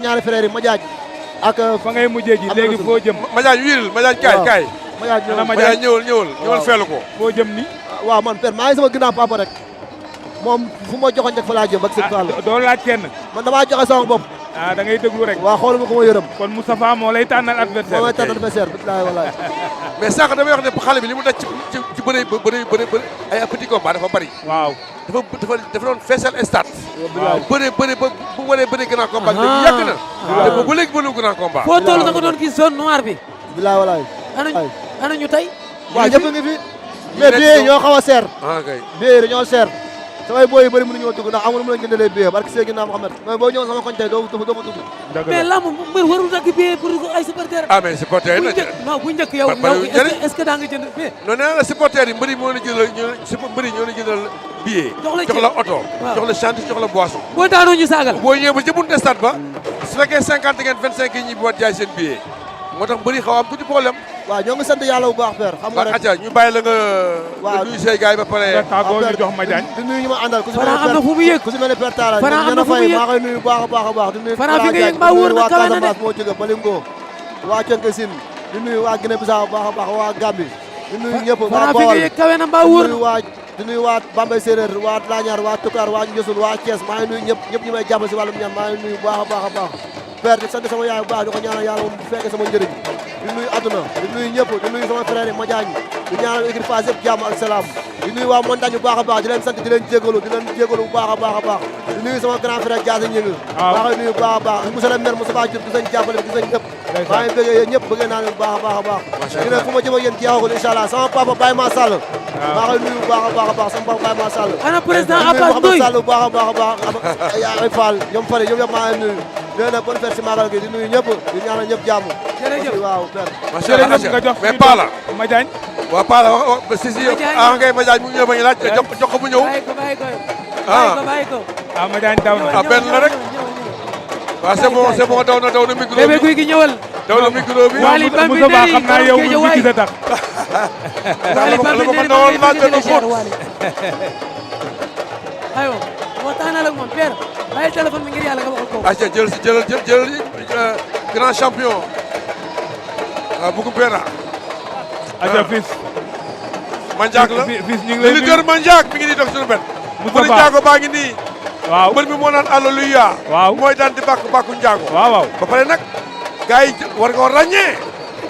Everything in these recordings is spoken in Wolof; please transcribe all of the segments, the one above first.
ñaari frères yi Madiagne ak fa ngay mujjee ji léegi foo jëm. Madiagne wiril Madiagne kaay. Madiagne ñëwal feelu ko. foo jëm ni. waaw man père maa ngi sama ginnaaw papa rek moom fu ma joxoon rek fa laa jëm ak sëñ Fall. doo laaj kenn. man damaa joxe sama bopp. da ngay déglu rek. waaw xooluma ko ma yërëm. kon Moustapha moo lay tànnal adversaire. moo lay tànnal adversaire bilaay walaay. mais sànq damay wax ne xale bi li mu daj ci bëri ay petit combat dafa bari. waaw dafa doon feesal stade. waaw bëri ba bu waree bëri grand combat. léegi yàgg na. te ba léegi bëriwul grand combat. foo toll da nga doon gis zone noire bi. bilaay walaay. ana ñu tey. waaw ñëpp ngi fi. mais billets yi ñoo xaw a seer. kay billets yi dañoo seer. samay booy yu bëri mënuñoo dugg ndax amul mu leen jëndalee billet barke Seydina Mohamed mais boo ñëwoon sama koñ tey doo ma dugg. mais lamb mbër warul dagg billet pour ay supporters. mais supporters yi bu njëkk yow est-ce que daa nga jënd billet. non nee na supporters yi mbëri ñoo la jëndal billet. jox la oto. jox la chantier jox la boisson. boo daanoo ñu saagal. boo ñëwee ba ca buntu stade ba su fekkee 50 ngeen 25 yi ñibbi waat jaay seen billet moo tax mbëri xaw am tuuti problème. waaw ñoo ngi sant yàlla bu baax père xam nga rek acca ñu bàyyi la nga nuyu say gars yi ba pare tàggoo ñu jox Madiagne di nuyu ñu ma àndal ku si Fara am na fu mu yëg ku si mel ne Père Talla Fara am na fu mu yëg maa koy nuyu baax a baax a baax di nuyu Fara fi nga yëg maa wóor na kawe na de moo jóge Balingo waa Cenke Sine di nuyu waa Guinée Bissau baax a baax waa Gambie di nuyu ñëpp waa Fara fi Bawol nga yëg kawe na mbaa wóor di nuyu waa Bambey Séeréer waa Lañar waa Tukar waa Ndiosul waa Thiès maa ngi nuyu ñëpp ñu may jàppale si wàllum ñaan maa ngi nuyu baax a baax a baax père di sant sama yaay bu baax di ko ñaanal yàlla moom fekke sama njëriñ di nuyu àdduna di nuyu ñëpp di nuyu sama frère yi Madiagne di ñaanal équipe Fass yëpp jàmm ak salaam di nuyu waa montagne bu baax a baax di leen sant di leen jégalu bu baax a baax a baax di nuyu sama grand frère Diassé Gningue maa koy nuyu bu baax a baax monsieur le maire Moustapha Diop di sañ jàppale di sañ ñëpp maa ngi bëggee yéen ñëpp bëggee naa leen bu baax a baax a baax di ne fu ma jëm ak yéen jeexagul incha allah sama papa Baye Ma Sall maa koy nuyu bu baax a baax a baax sama papa Baye Ma Sall ana président Abbas Ndoye Sall bu baax a baax a baax ay Fall ñoom fare ñoom yëpp maa ngi nuyu nee na bonne fête si magal gi di nuyu ñëpp di ñaanal ñëpp jàmm jërëjëf waaw père jërëjëf nga jox mais Pala Madiagne waaw Pala si ngay Madiagne mu ñëw ba ñu laaj jox ko mu ñëw bàyyi ko Madiagne daw na benn la rek waaw c'est bon daw na micro bi bébé guy gi ñëwal daw na micro bi Wally Bambi Moussa xam naa yow mu gis a tax Wally Bambi ko nawoon laaj na ko aywa waxtaanal ak moom père bàyyi téléphone bi ngir yàlla nga waxal ko acca jël grand champion Boukou Pera aja fils Mandiak la fils ñu ngi lay leader Mandiak mi ngi nii toog suñu bet Moustapha Ndiago baa ngi nii waaw mbër mi moo naan alléluia waaw mooy daan di bàkku Ndiago waaw ba pare nag gars yi war nga ràññee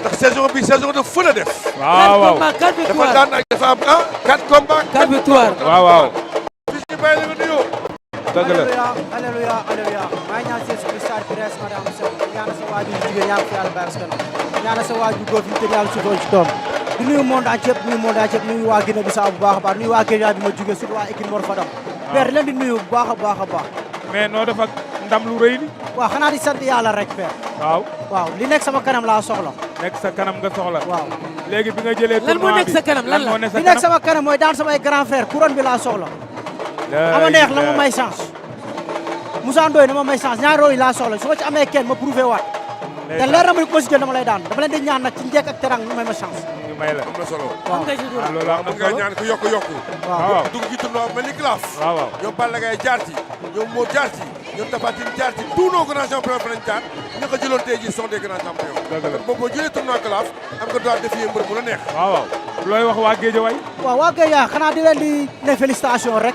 ndax saison bi saison de feu la def waaw dafa daan ak dafa am 4 combats 4 victoires waaw fils ñu bàyyi la nga nuyoo dëgg la alléluia maa ngi ñaan si star presse madame Sow ñaanal sa waajur jigéen ñaan ko yàlla bàyyi askan ñaanal sa waajur góor fi mu tëdd yàlla suufal ci toom di nuyu monde entier nuyu waa Guinée Bissau bu baax a baax nuyu waa Guédiawaye bi ma jógee surtout waa équipe Mor Fadam père leen di nuyu bu baax a baax mais noo def ak ndam lu rëy ni waaw xanaa di sant yàlla rek père waaw li nekk sama kanam laa soxla nekk sa kanam nga soxla waaw léegi bi nga jëlee lan moo nekk sa kanam lan la li nekk sama kanam mooy daan samay grand frère couronne bi laa soxla ama neex na ma may chance Moussa Ndoye na ma may chance ñaari rooyu laa soxla su ma ci amee kenn ma prouvé waat te leer na ma ko si jël dama lay daan dama leen di ñaan nag ci njëkk ak terang ñu may ma chance ñu may la am na solo waaw loolu am na mën nga solo ñaan ku yokku waaw dugg ci tournoi mel ni classe waaw ñoom Balla Gaye jaar ci ñoom Mo jaar ci ñoom Tapha Tine jaar ci tous nos grands champions fa lañ jaar ña ko jëloon tey jii sont des grands champions boobu boo jëlee tournoi classe am nga droit défier mbër mu la neex waaw looy wax waa Guédiawaye waaw waa Guédiawaye xanaa di leen di ne félicitation rek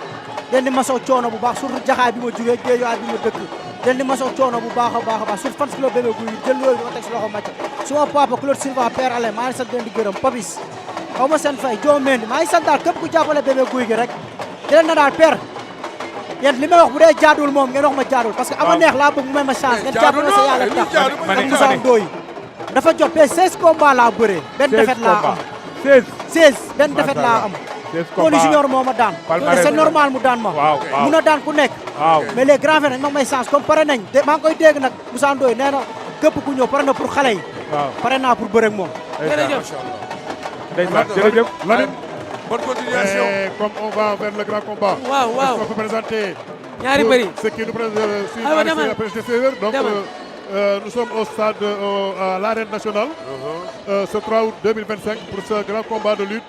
leen di masoo coono bu baax surtout jaxaay bi ma jógee Guédiawaye bi ma dëkk leen di masoo coono bu baax a baax surtout fans club bébé guy jël loolu ma teg si loxo Mathia suma papa Claude Silva père Alain maa ngi sant leen di gërëm Papis xaw ma seen fay joo Mendy maa ngi sant daal képp ku jàppale bébé guy gi rek di leen na daal père yéen li may wax bu dee jaaduwul moom ngeen wax ma jaaduwul parce que ama neex laa bëgg mu may ma chance ngeen jàppale sa yàlla tax ak Moussa Ndoye dafa jot te 16 combats laa bëree benn défaite laa am 16 benn défaite laa am Koli Junior moo ma daan c'est normal mu daan ma mun a daan ku nekk mais les grands frères nañ ma may chance comme pare nañ maa ngi koy dégg nag Moussa Ndoye nee na képp ku ñëw pare na pour xale yi pare naa pour bëre ak moom jërëjëf bonne continuation comme on va vers le grand combat waaw on peut présenter ñaari bëri ce qui nous présente donc nous sommes au stade à l'arène nationale ce 3 août 2025 pour ce grand combat de lutte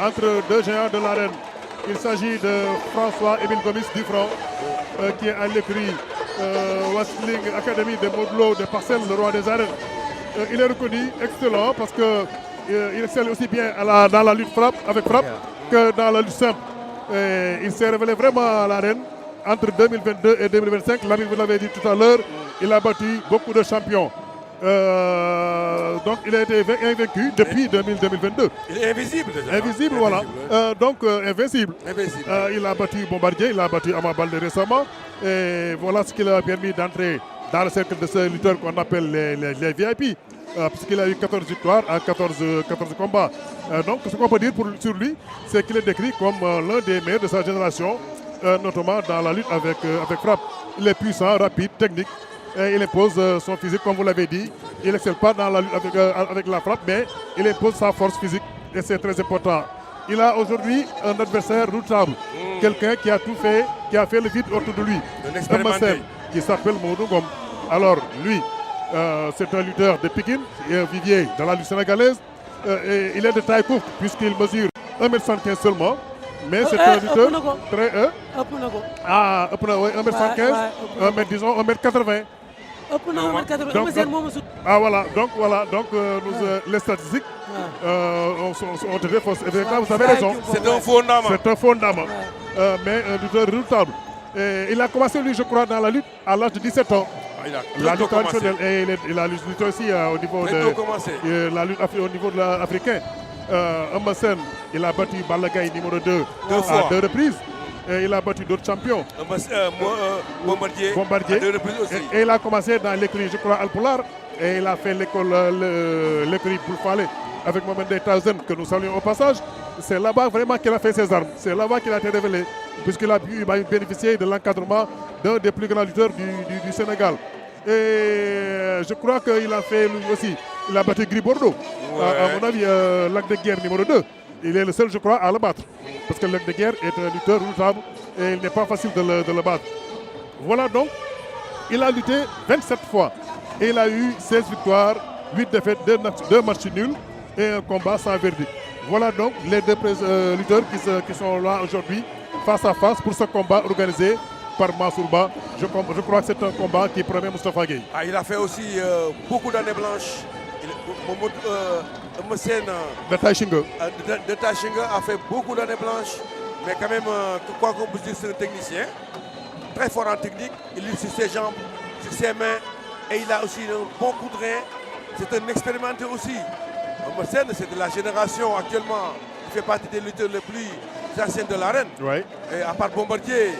entre deux géants de l'arène. Il s'agit de François Émile Gomis Dufranc qui est à l'écurie Wrestling Academy de Modlo de Parcelles, le roi des arènes. Il est reconnu excellent parce que il excelle aussi bien dans la lutte avec frappe que dans la lutte simple. Et il s'est révélé vraiment à l'arène entre 2022 et 2025. L'ami, vous l'avez dit tout à l'heure, il a battu beaucoup de champions. Donc il a été invaincu depuis 2022. Il est invisible déjà. Invisible, voilà. Invincible. Invincible. Il a battu Bombardier, il a battu Ama Baldé récemment. Et voilà ce qui lui a permis d'entrer dans le cercle de ces lutteurs qu'on appelle les VIP. Puisqu'il a eu 14 victoires en 14 combats. Donc ce qu'on peut dire sur lui, c'est qu'il est décrit comme l'un des meilleurs de sa génération, notamment dans la lutte avec frappe. Il est puissant, rapide, technique. Et il impose son physique, comme vous l'avez dit. Il n'excelle pas dans la lutte avec la frappe, mais il impose sa force physique. Et c'est très important. Il a aujourd'hui un adversaire redoutable. Quelqu'un qui a tout fait, qui a fait le vide autour de lui. Un Massel qui s'appelle Modou Ngom. Alors, lui, c'est un lutteur de Pikine, un vivier dans la lutte sénégalaise. Et il est de taille courte, puisqu'il mesure 1m75 seulement. Mais c'est un lutteur très... Ah, 1m75, disons 1m80. Ah voilà, donc les statistiques ont été fausses. Vous avez raison. C'est un fondament. C'est un fondament. Mais un lutteur redoutable. Il a commencé, lui, je crois, dans la lutte à l'âge de 17 ans. La lutte traditionnelle. Et il a lutté aussi au niveau de la lutte au niveau de l'africain. Amasen, il a battu Balla Gaye numéro 2 à 2 reprises. Et il a battu d'autres champions. Bombardier. À 2 reprises aussi. Et il a commencé dans l'écurie, je crois, Alpolar. Et il a fait l'écurie Boulfalé avec Mohamed Tazen, que nous saluons au passage. C'est là-bas vraiment qu'il a fait ses armes. C'est là-bas qu'il a été révélé. Puisqu'il a pu bénéficier de l'encadrement d'un des plus grands lutteurs du Sénégal. Et je crois qu'il a fait lui aussi. Il a battu Gris Bordeaux. À mon avis, Lac de Guerre numéro 2. Il est le seul, je crois, à le battre. Parce que Lac de Guerre est un lutteur redoutable et il n'est pas facile de le battre. Voilà donc, il a lutté 27 fois. Et il a eu 16 victoires, 8 défaites, 2 matchs nuls et un combat sans verdict. Voilà donc les deux lutteurs qui sont là aujourd'hui, face à face pour ce combat organisé par Mansourba. Je crois que c'est un combat qui promet Moustapha Gueye. Il a fait aussi beaucoup d'années blanches. De Taïchinga. De Taïchinga a fait beaucoup d'années blanches. Mais quand même, quoi qu'on puisse dire, c'est un technicien. Très fort en technique. Il lutte sur ses jambes, sur ses mains. Et il a aussi un bon coup de rein. C'est un expérimenté aussi. Sen, c'est de la génération actuellement. Il fait partie des lutteurs les plus anciens de l'arène. Ouais. Et à part Bombardier,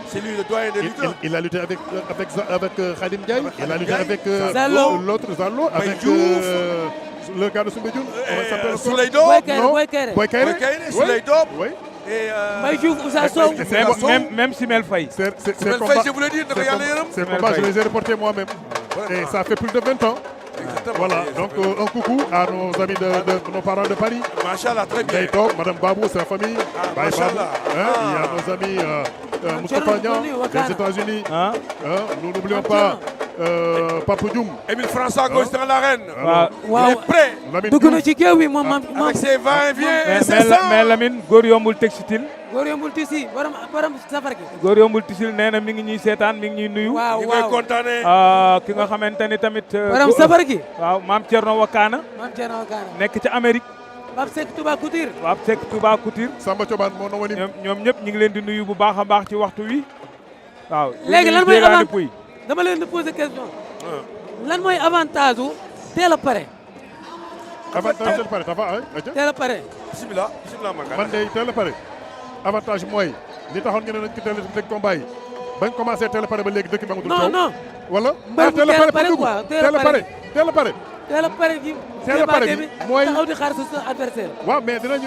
c'est lui le doyen des lutteurs. Il a lutté avec Khadim Ndiaye. Il a lutté avec l'autre Zallo. Avec le gars de Soumbédioune. Souley Diop. Boy Kairé. Souley Diop. Oui. Et même Simel Faye. Simel Faye, je voulais dire, ces combats, je les ai reportés moi-même. Et ça fait plus de 20 ans. Voilà, donc un coucou à nos amis de nos parents de Paris. Machallah, très bien. Madame Babou, c'est la famille. Il y a nos amis Moustapha Niang des États-Unis. Nous n'oublions pas Papa Dioum. Émile François Gauche dans l'arène. Il est prêt. Avec ses 20 vieux et ses 100. Mais Lamine, góor yombul textile. góor yombul tisi borom safar gi. góor yombul tisil nee na mi ngi ñuy seetaan mi ngi ñuy nuyu. waaw waaw kontaane. ki nga xamante ni tamit. borom safar gi. waaw maam Thierno Wakana. maam Thierno Wakana. nekk ci Amérique. Pape Seck Touba Couture. Pape Seck Touba Couture. Samba Thioban moo nawani. ñoom ñëpp ñu ngi leen di nuyu bu baax a baax ci waxtu wi. waaw léegi lan mooy avantage dama leen di poser question. lan mooy avantage u teel a pare. avantage teel a pare dafa teel a pare. bisimilah man de teel a pare. avantage mooy li taxoon ñu ne nañ ko teel a teg combat yi bañ commencé teel a pare ba léegi dëkk bi amatul coow. non wala mbër bu teel a pare quoi teel a pare teel a pare. teel a pare ji. teel a pare bi mooy taxaw di xaar sa adversaire. waaw mais dinañ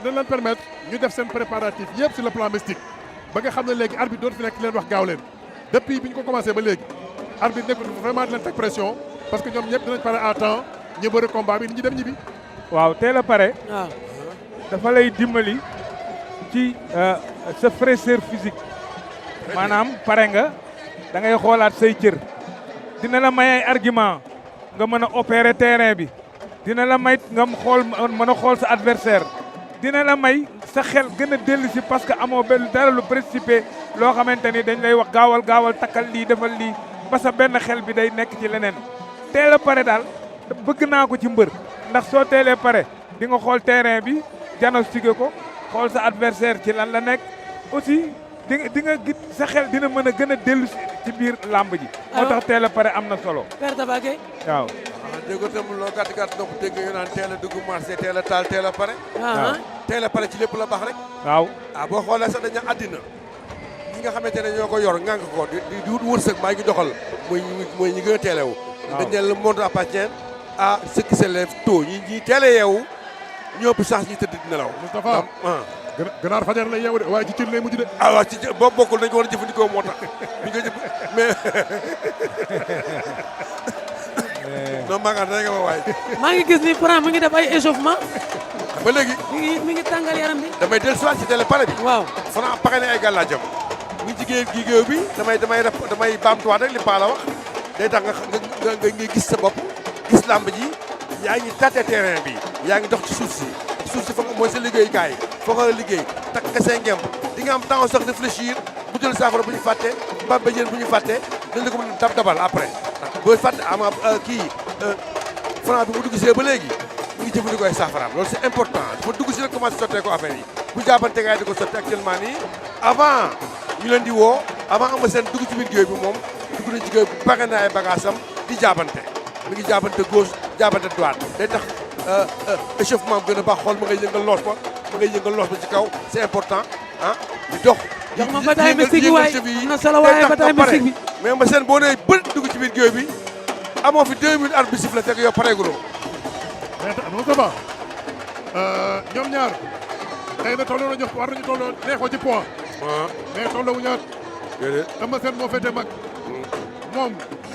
leen permettre ñu def seen préparatif yëpp sur le plan mystique ba nga xam ne léegi arbitre dootu fi nekk leen wax gaaw leen depuis bi ñu ko commencé ba léegi arbitre nekkul vraiment di leen teg pression parce que ñoom ñëpp dinañ pare à temps ñu bëri combat bi ñu dem ñibbi. waaw teel a pare. waaw dafa lay dimbali ci sa fraîcheur physique maanaam pare nga da ngay xoolaat say cër dina la may ay argument nga mën a opérer terrain bi dina la may nga mën a xool sa adversaire dina la may sa xel gën a dellu si parce que amoo benn dara lu précipité loo xamante ni dañ lay wax gaawal takkal lii defal lii ba sa benn xel bi day nekk ci leneen teel a pare daal bëgg naa ko ci mbër ndax soo teelee pare di nga xool terrain bi diagnostiqué ko xool sa adversaire ci lan la nekk aussi di nga gis sa xel dina mën a gën a dellu ci biir làmb ji. moo tax teel a pare am na solo. Père Tapha Gueye. waaw. dégg nga tam loo gàtt donc dégg nga ñu naan teel a dugg marché teel a taal teel a pare. teel a pare ci lépp la baax rek. waaw. boo xoolee sax dañu àddina ñi nga xamante ne ñoo ko yor ngànk ko di wut wërsëg maa ngi doxal mooy ñi gën a teelewu. dañ ne le monde appartient à ceux qui se lèvent tôt ñi teel a yeewu ñoo ëpp sax ñi tëdd di nelaw. Moustapha ganaar fajar lay yeewu de waaye ci cin lay mujj de. waaw ci boo bokkul dañ ko war a jëfandikoo moo tax bi nga jëf mais non maa ngi rek ma waay. maa ngi gis ni Franc mu ngi def ay échauffement. ba léegi. mi ngi tàngal yaram bi. damay dellusiwaat ci télé pare bi. waaw Franc pare na ay gàllaajam. mu ngi ci géew bi damay baamtuwaat rek li Paa la wax day tax nga gis sa bopp gis làmb ji yaa ngi tâté terrain bi yaa ngi dox ci suuf si fa nga mooy sa liggéeyukaay foo nga liggéey takk nga say ngemb di nga am temps sax réfléchir bu jël saafara bu ñu fàtte mbaa béjjén bu ñu fàtte dañ la ko mën a dabal après booy fàtte ama Franc bi mu dugg see ba léegi mu ngi jëfandikoo ay saafaraam loolu c'est important dafa dugg si rek commencé sottee ko affaire yi bu jaabante gaay di ko sotti actuellement nii avant ñu leen di woo avant ama seen dugg ci biir géew bi moom dugg na ci géew bi pare na ay bagaasam di jaabante mi ngi jaabante gauche jaabante droite day tax échauffement bu gën a baax xool ma ngay yëngal loos ba ci kaw c'est important di dox. jox ma bataille mystique bi waay am na solo waaye bataille mystique bi. mais ma seen boo nee bët dugg ci biir géew bi amoo fi 2 minutes arbitre bi siffle fekk yow pareeguloo. mais Moustapha ñoom ñaar tey na tolloo na war nañu tolloo neexoo ci point. mais tolloo wu ñaar. déedéet Eumeu Sène moo féetee mag. moom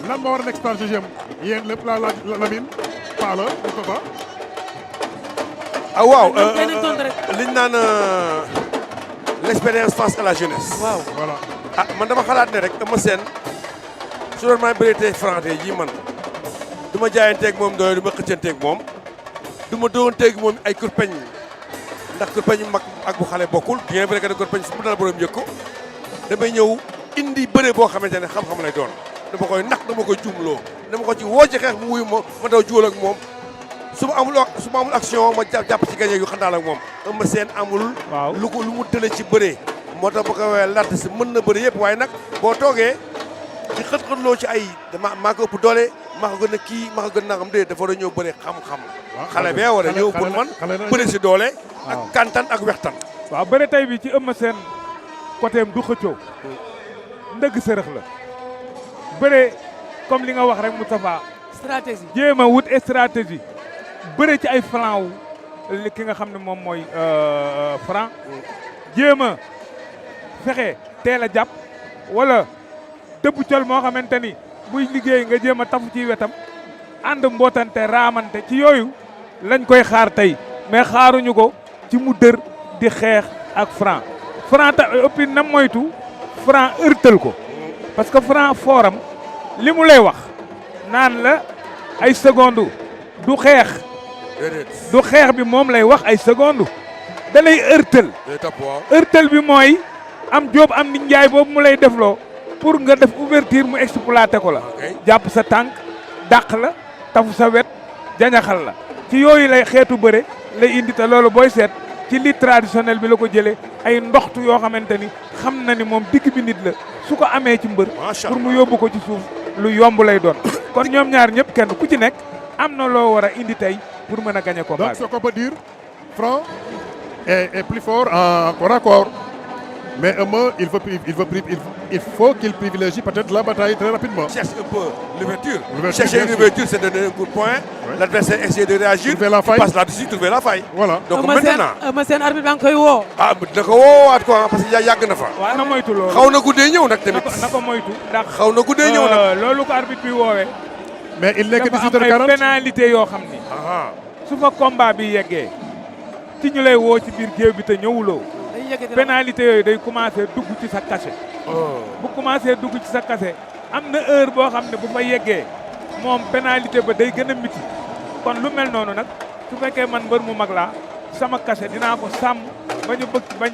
lan moo war a nekk stratégie am yéen lépp la Lamine Paa la Moustapha. waaw liñ naan l'expérience face à la jeunesse. waaw voilà. man dama xalaat ne rek Eumeu Sène su doon maa bëreetee Franc ji man du ma jaayanteeg moom doole du ma xëccanteeg moom du ma doonteeg moom ay kurpeñ ndax kurpeñ mag ak bu xale bokkul bien vrai que ne kurpeñ su mu dal borom yëg ko damay ñëw indi bëre boo xamante ne xam-xam lay doon dama koy nax dama koy jumloo dama ko ci woo ci xeex mu wuyu ma daw juwal ak moom su ma amul action ma jàpp ci gañe yu xandaal ak moom Eumeu Sène amul lu mu tële ci bëree moo tax ba ko wee lart si mën na bëri yëpp waaye nag boo toogee di xët-xëtloo ci ay maa ko ëpp doole maa ko gën a kii maa ko gën a xam dee dafa war a ñëw bëri xam-xam xale bee war a ñëw pour man bëri si doole ak kantan ak wextan waaw bëri tey bi ci Eumeu Sène côté am du xëccoo ndëgg sërëx la bëre comme li nga wax rek Moustapha stratégie jéem a wut stratégie bëre ci ay flanc wu li ki nga xam ne moom mooy Franc jéem a fexe teel a jàpp wala dëbb col moo xamante ni buy liggéey nga jéem a tafu ci wetam ànd mbootante raamante ci yooyu lañ koy xaar tey mais xaaruñu ko ci mu dër di xeex ak Franc ta ëppi na moytu Franc ërtal ko parce que Franc fooram li mu lay wax naan la ay seconde du xeex bi moom lay wax ay seconde da lay ërtal bi mooy am jóob am nit njaay boobu mu lay defloo pour nga def ouverture mu exploité ko la jàpp sa tànk dàq la tafu sa wet jañaxal la ci yooyu lay xeetu bëre lay indi te loolu booy seet ci li traditionnel bi la ko jëlee ay ndoxtu yoo xamante ni xam na ni moom digg bi nit la su ko amee ci mbër pour mu yóbbu ko ci suuf lu yomb lay doon kon ñoom ñaar ñëpp kenn ku ci nekk am na loo war a indi tey pour mën a gagner combat. Donc ce qu'on peut dire, Franc est plus fort en corps à corps. Mais Eumeu, il faut qu'il privilégie peut-être la bataille très rapidement. Cherche un peu l'ouverture. Chercher une ouverture, c'est donner un coup de poing. Oui. L'adversaire essaie de réagir. Passe là-dessus, trouver la faille. Voilà. Donc maintenant. Eumeu Sène arbitre baa ngi koy woo. da ko woowaat quoi parce que yàgg na fa. waaw na moytu loolu. xaw na guddee ñëw nag tamit. na ko moytu ndax. xaw na guddee ñëw nag. loolu ko arbitre bi woowee. mais il n'est que 18h40. dafa am ay pénalité yoo xam ni. su fa combat bi yeggee ci ñu lay woo ci biir géew bi te ñëwuloo. pénalité yooyu day commencé dugg ci sa cachet. bu commencé dugg ci sa cachet am na heure boo xam ne bu fa yeggee moom pénalité ba day gën a miti kon lu mel noonu nag su fekkee man mbër mu mag laa sama kase dinaa ko sàmm ba ñu bañ